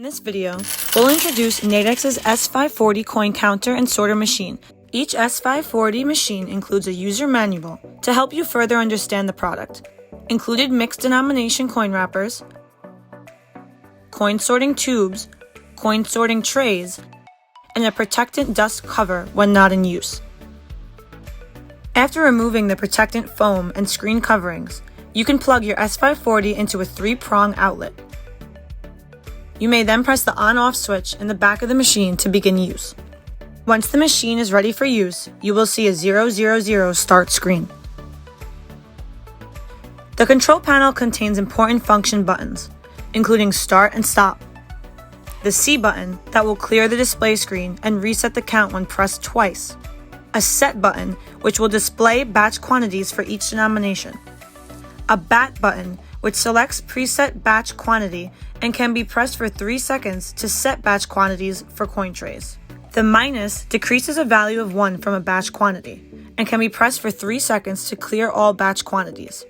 In this video, we'll introduce Nadex's S540 coin counter and sorter machine. Each S540 machine includes a user manual to help you further understand the product. Included mixed denomination coin wrappers, coin sorting tubes, coin sorting trays, and a protectant dust cover when not in use. After removing the protectant foam and screen coverings, you can plug your S540 into a 3-prong outlet. You may then press the on-off switch in the back of the machine to begin use. Once the machine is ready for use, you will see a 000 start screen. The control panel contains important function buttons, including start and stop, the C button that will clear the display screen and reset the count when pressed twice, a set button which will display batch quantities for each denomination, a BAT button which selects preset batch quantity and can be pressed for 3 seconds to set batch quantities for coin trays. The minus decreases a value of 1 from a batch quantity and can be pressed for 3 seconds to clear all batch quantities.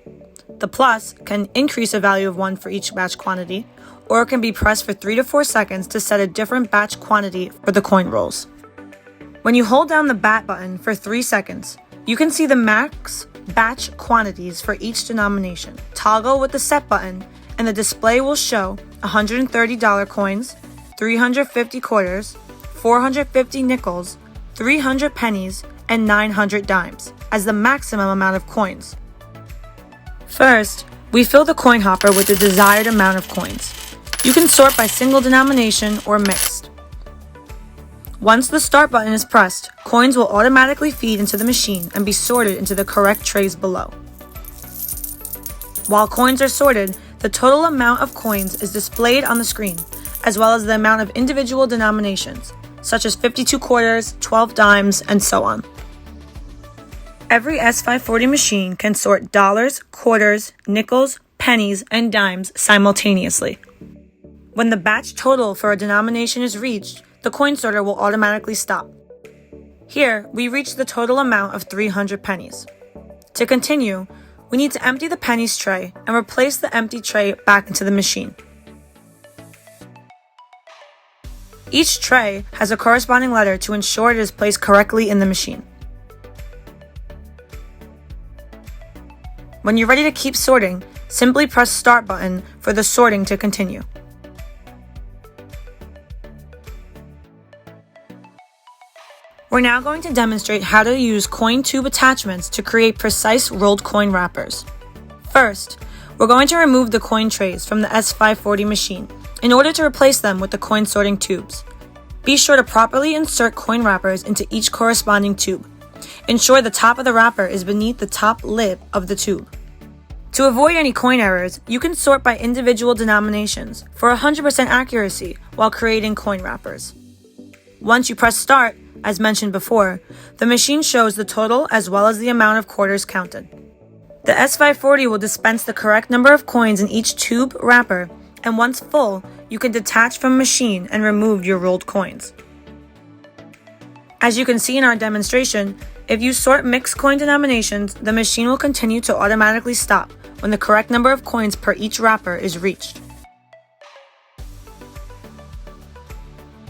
The plus can increase a value of 1 for each batch quantity, or it can be pressed for 3 to 4 seconds to set a different batch quantity for the coin rolls. When you hold down the BAT button for 3 seconds, you can see the max batch quantities for each denomination. Toggle with the set button and the display will show $130 coins, 350 quarters, 450 nickels, 300 pennies, and 900 dimes as the maximum amount of coins. First, we fill the coin hopper with the desired amount of coins. You can sort by single denomination or mixed. Once the start button is pressed, coins will automatically feed into the machine and be sorted into the correct trays below. While coins are sorted, the total amount of coins is displayed on the screen, as well as the amount of individual denominations, such as 52 quarters, 12 dimes, and so on. Every S540 machine can sort dollars, quarters, nickels, pennies, and dimes simultaneously. When the batch total for a denomination is reached, the coin sorter will automatically stop. Here, we reach the total amount of 300 pennies. To continue, we need to empty the pennies tray and replace the empty tray back into the machine. Each tray has a corresponding letter to ensure it is placed correctly in the machine. When you're ready to keep sorting, simply press Start button for the sorting to continue. We're now going to demonstrate how to use coin tube attachments to create precise rolled coin wrappers. First, we're going to remove the coin trays from the S540 machine in order to replace them with the coin sorting tubes. Be sure to properly insert coin wrappers into each corresponding tube. Ensure the top of the wrapper is beneath the top lid of the tube. To avoid any coin errors, you can sort by individual denominations for 100% accuracy while creating coin wrappers. Once you press Start, as mentioned before, the machine shows the total as well as the amount of quarters counted. The S540 will dispense the correct number of coins in each tube wrapper, and once full, you can detach from machine and remove your rolled coins. As you can see in our demonstration, if you sort mixed coin denominations, the machine will continue to automatically stop when the correct number of coins per each wrapper is reached.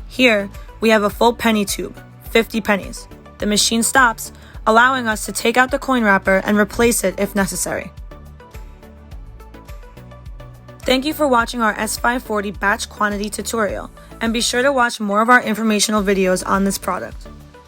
Here, we have a full penny tube, 50 pennies. The machine stops, allowing us to take out the coin wrapper and replace it if necessary. Thank you for watching our S540 batch quantity tutorial, and be sure to watch more of our informational videos on this product.